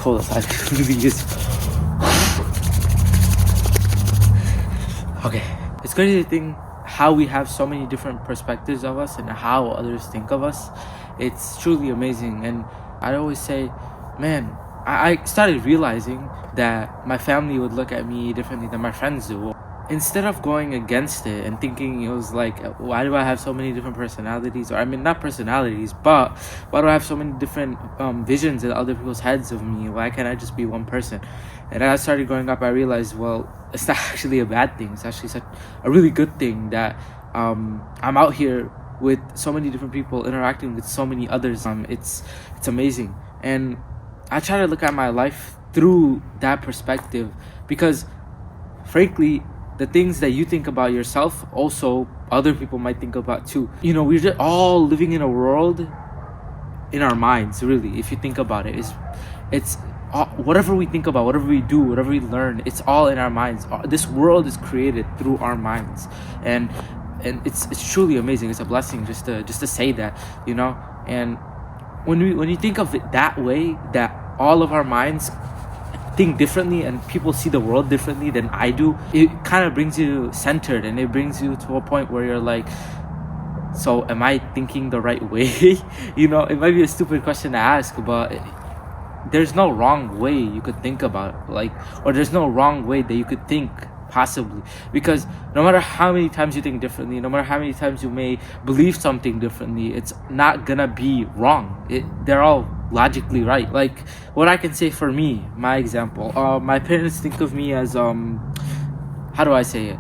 cold outside. It really is. Okay, it's crazy to think how we have so many different perspectives of us and how others think of us. It's truly amazing. And I always say, man, I started realizing that my family would look at me differently than my friends do. Instead of going against it and thinking it was like, why do I have so many different personalities? Or I mean, not personalities, but why do I have so many different visions in other people's heads of me? Why can't I just be one person? And as I started growing up, I realized, well, it's not actually a bad thing. It's actually a really good thing that I'm out here with so many different people, interacting with so many others. It's amazing. And I try to look at my life through that perspective because, frankly, the things that you think about yourself, also other people might think about too. You know, we're just all living in a world in our minds, really. If you think about it, it's all, whatever we think about, whatever we do, whatever we learn, it's all in our minds. This world is created through our minds, and it's truly amazing. It's a blessing just to say that, you know. And when you think of it that way, that all of our minds think differently and people see the world differently than I do, it kind of brings you centered, and it brings you to a point where you're like, so am I thinking the right way? You know, it might be a stupid question to ask, but there's no wrong way you could think about it, like, or there's no wrong way that you could think possibly, because no matter how many times you think differently, no matter how many times you may believe something differently, it's not gonna be wrong. They're all logically right. Like, what I can say for me, my example, my parents think of me as how do I say it,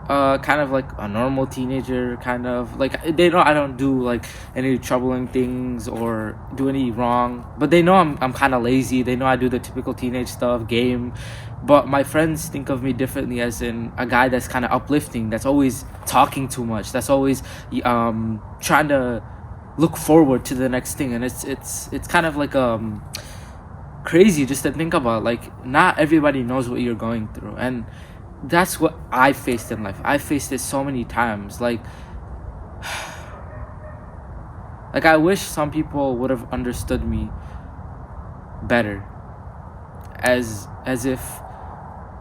kind of like a normal teenager, kind of like, they know I don't do like any troubling things or do any wrong, but they know I'm kind of lazy. They know I do the typical teenage stuff, game. But my friends think of me differently, as in a guy that's kind of uplifting, that's always talking too much, that's always trying to look forward to the next thing. And it's kind of like crazy just to think about. Like, not everybody knows what you're going through, and that's what I faced in life. I faced it so many times. Like I wish some people would have understood me better, as if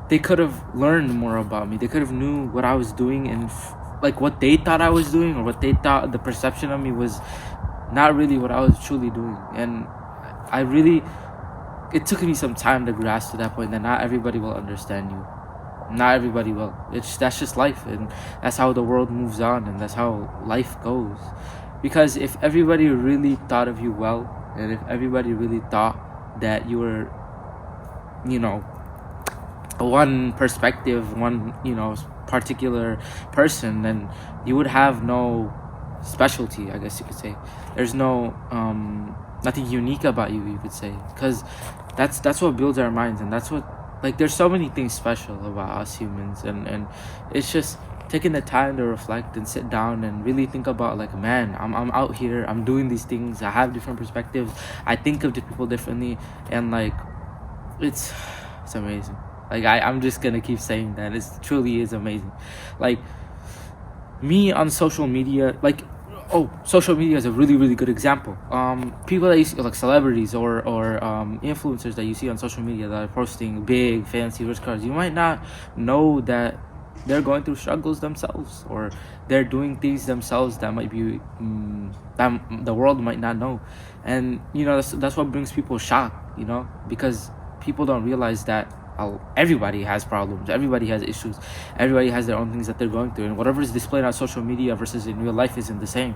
they could have learned more about me. They could have knew what I was doing, and like what they thought I was doing, or what they thought the perception of me was, not really what I was truly doing. And it took me some time to grasp to that point that not everybody will understand you. Not everybody will. That's just life, and that's how the world moves on, and that's how life goes. Because if everybody really thought of you well, and if everybody really thought that you were, you know, one perspective, one, you know, particular person, then you would have no specialty, I guess you could say. There's no nothing unique about you could say, because that's what builds our minds, and that's what, like, there's so many things special about us humans, and it's just taking the time to reflect and sit down and really think about, like, man, I'm out here, I'm doing these things, I have different perspectives, I think of the people differently, and like, it's amazing. Like, I'm just gonna keep saying that. It truly is amazing. Like, me on social media, like, social media is a really, really good example. People that you see, like celebrities or influencers that you see on social media that are posting big, fancy, rich cars, you might not know that they're going through struggles themselves, or they're doing things themselves that might be that the world might not know. And, you know, that's what brings people shock, you know, because people don't realize that everybody has problems, everybody has issues, everybody has their own things that they're going through, and whatever is displayed on social media versus in real life isn't the same,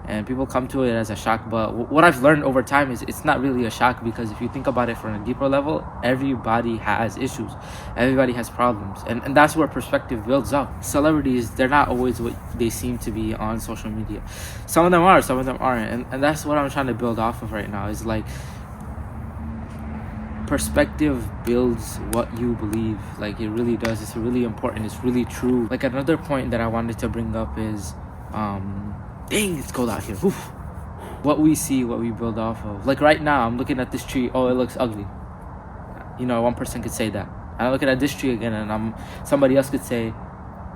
and people come to it as a shock. But what I've learned over time is it's not really a shock, because if you think about it from a deeper level, everybody has issues, everybody has problems, and that's where perspective builds up. Celebrities, they're not always what they seem to be on social media. Some of them are, some of them aren't, and that's what I'm trying to build off of right now, is like, perspective builds what you believe. Like, it really does. It's really important. It's really true. Like, another point that I wanted to bring up is dang, it's cold out here. Oof. What we see, what we build off of. Like, right now I'm looking at this tree, oh, it looks ugly. You know, one person could say that. I'm looking at this tree again, and somebody else could say,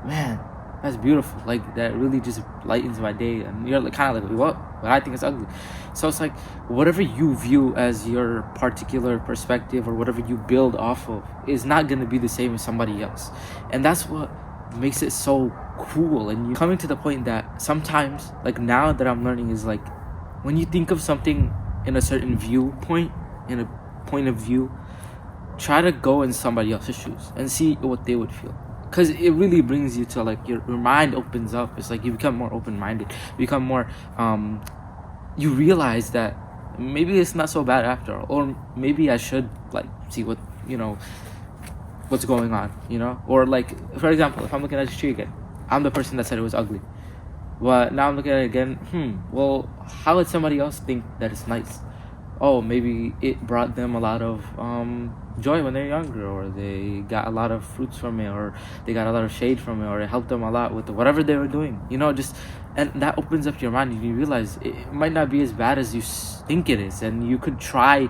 man, that's beautiful. Like, that really just lightens my day. And you're like, kind of like, what? what I think is ugly. So it's like whatever you view as your particular perspective or whatever you build off of is not going to be the same as somebody else. And that's what makes it so cool. And you coming to the point that sometimes, like now that I'm learning, is like when you think of something in a certain viewpoint, in a point of view, try to go in somebody else's shoes and see what they would feel, because it really brings you to like your mind opens up. It's like you become more open-minded, you become more you realize that maybe it's not so bad after all, or maybe I should like see what what's going on, or like, for example, if I'm looking at the tree again, I'm the person that said it was ugly, but now I'm looking at it again. Well, how would somebody else think that it's nice? Oh, maybe it brought them a lot of joy when they're younger, or they got a lot of fruits from it, or they got a lot of shade from it, or it helped them a lot with whatever they were doing, and that opens up your mind, and you realize it might not be as bad as you think it is, and you could try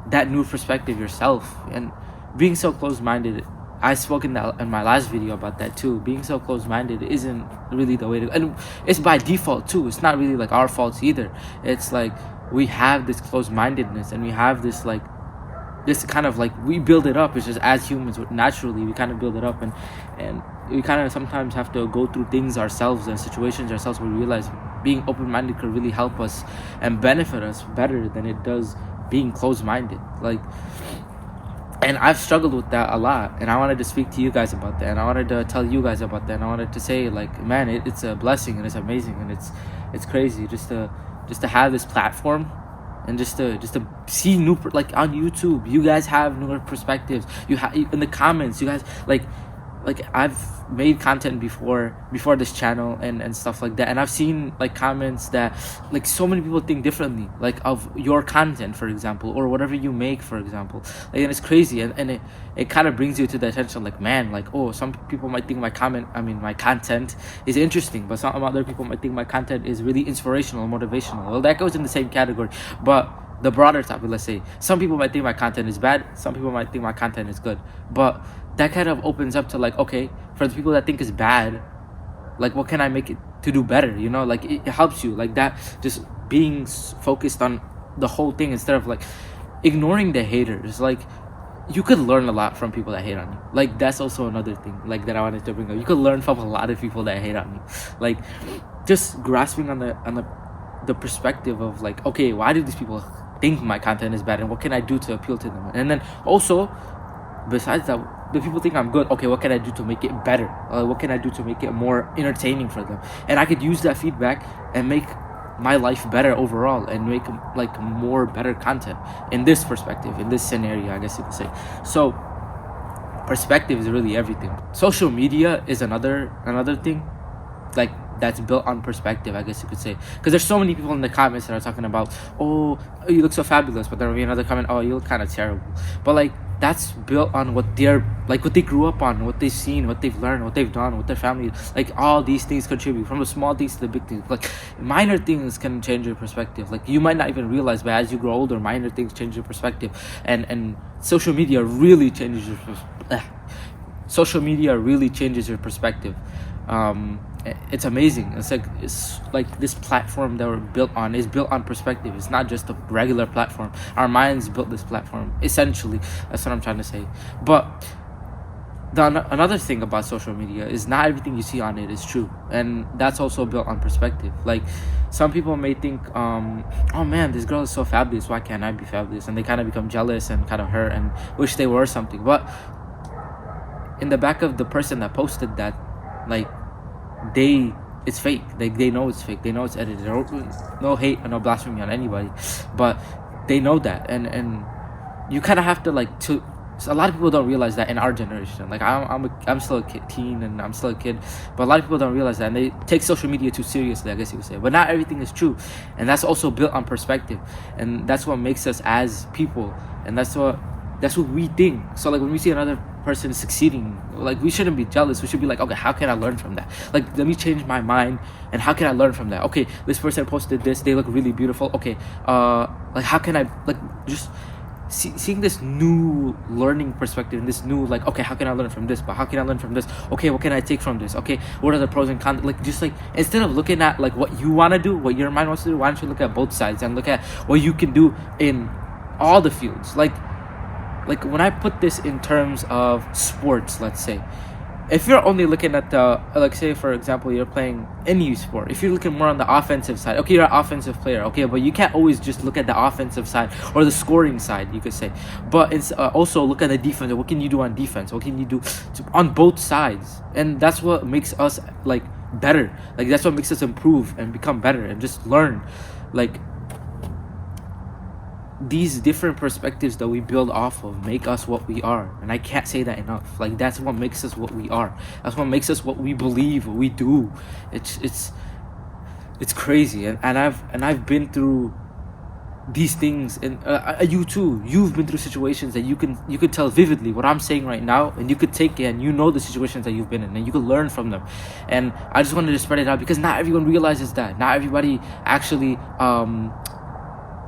that new perspective yourself. And being so close-minded, I spoke in my last video about that too. Being so close-minded isn't really the way to, and it's by default too. It's not really like our faults either. It's like we have this close-mindedness, and we have this like this kind of like, we build it up. It's just as humans, naturally we kind of build it up, and we kind of sometimes have to go through things ourselves and situations ourselves where we realize being open-minded could really help us and benefit us better than it does being closed-minded. Like, and I've struggled with that a lot, and I wanted to speak to you guys about that, and I wanted to tell you guys about that, and I wanted to say, like, man, it's a blessing, and it's amazing, and it's crazy just to have this platform, and just to see new, like on YouTube, you guys have newer perspectives. You have in the comments, you guys like I've made content before this channel and stuff like that, and I've seen like comments that like so many people think differently, like of your content, for example, or whatever you make, for example, like, and it's crazy, and it kind of brings you to the attention, like, man, like, oh, some people might think my content is interesting, but some other people might think my content is really inspirational and motivational. Well, that goes in the same category, but the broader topic, let's say, some people might think my content is bad, some people might think my content is good, but that kind of opens up to like, okay, for the people that think it's bad, like, what can I make it to do better? Like it helps you, like that, just being focused on the whole thing instead of like ignoring the haters. Like, you could learn a lot from people that hate on you. Like, that's also another thing, like, that I wanted to bring up. You could learn from a lot of people that hate on you, like just grasping on the perspective of like, okay, why do these people think my content is bad, and what can I do to appeal to them? And then also, besides that, the people think I'm good, okay, what can I do to make it better? What can I do to make it more entertaining for them? And I could use that feedback and make my life better overall, and make like more better content in this perspective, in this scenario, I guess you could say. So perspective is really everything. Social media is another thing, like, that's built on perspective, I guess you could say, because there's so many people in the comments that are talking about, oh, you look so fabulous, but there will be another comment, oh, you look kind of terrible. But like, that's built on what they grew up on, what they've seen, what they've learned, what they've done, what their family, like, all these things contribute, from the small things to the big things. Like, minor things can change your perspective. Like, you might not even realize, but as you grow older, minor things change your perspective. And social media really changes your perspective. It's amazing. It's like this platform that we're built on is built on perspective. It's not just a regular platform. Our minds built this platform, essentially. That's what I'm trying to say. But another thing about social media is not everything you see on it is true, and that's also built on perspective. Like, some people may think, oh man, this girl is so fabulous, why can't I be fabulous? And they kind of become jealous and kind of hurt and wish they were something. But in the back of the person that posted that, like, it's fake. They know it's fake. They know it's edited. No hate and no blasphemy on anybody, but they know that, and you kind of have to like to. So a lot of people don't realize that in our generation. Like, I'm still a teen, and I'm still a kid, but a lot of people don't realize that, and they take social media too seriously, I guess you would say. But not everything is true, and that's also built on perspective, and that's what makes us as people, and that's what we think. So like, when we see another person succeeding, like, we shouldn't be jealous. We should be like, okay, how can I learn from that? Like, let me change my mind, and how can I learn from that? Okay, this person posted this, they look really beautiful. Okay, like, how can I, like, just seeing this new learning perspective and this new, like, okay, how can I learn from this, but how can I learn from this, okay, what can I take from this, okay, what are the pros and cons, like, just like, instead of looking at like what you want to do, what your mind wants to do, why don't you look at both sides and look at what you can do in all the fields. Like when I put this in terms of sports, let's say, if you're only looking at the, like, say for example, you're playing any sport, if you're looking more on the offensive side, okay, you're an offensive player, okay, but you can't always just look at the offensive side or the scoring side, you could say, but it's also look at the defense. What can you do on defense? What can you do on both sides? And that's what makes us like better. Like, that's what makes us improve and become better and just learn. Like, these different perspectives that we build off of make us what we are, and I can't say that enough. Like, that's what makes us what we are. That's what makes us what we believe, what we do. It's crazy. And I've been through these things, and you too, you've been through situations that you could tell vividly what I'm saying right now, and you could take it, and you know the situations that you've been in, and you could learn from them. And I just wanted to spread it out because not everyone realizes that. Not everybody actually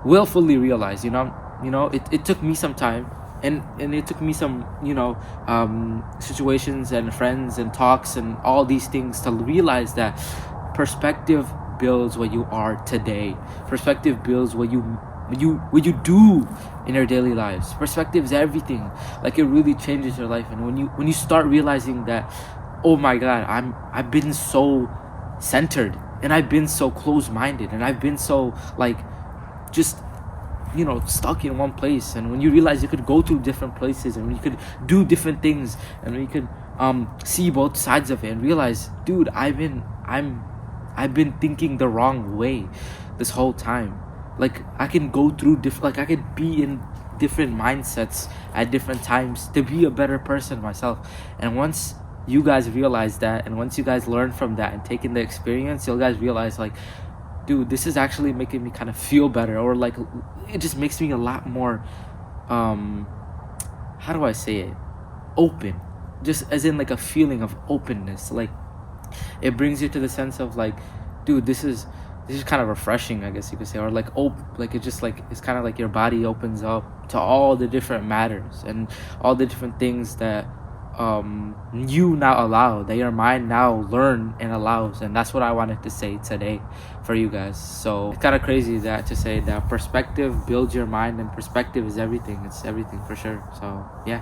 will fully realize, it took me some time, and it took me some, situations and friends and talks and all these things to realize that perspective builds what you are today. Perspective builds what you do in your daily lives. Perspective is everything. Like, it really changes your life. And when you start realizing that, oh my god, I've been so centered, and I've been so close-minded, and I've been so like just stuck in one place. And when you realize you could go to different places, and when you could do different things, and when you could see both sides of it, and realize, dude, I've been thinking the wrong way this whole time. Like, I can go through I could be in different mindsets at different times to be a better person myself. And once you guys realize that, and once you guys learn from that and take in the experience, you'll guys realize, like, dude, this is actually making me kind of feel better, or like, it just makes me a lot more how do I say it, open, just as in like a feeling of openness. Like, it brings you to the sense of like, dude, this is kind of refreshing, I guess you could say, or like like, it just like, it's kind of like your body opens up to all the different matters and all the different things that you now allow, that your mind now learn and allows. And that's what I wanted to say today for you guys. So it's kind of crazy that to say that perspective builds your mind, and perspective is everything. It's everything for sure. So yeah.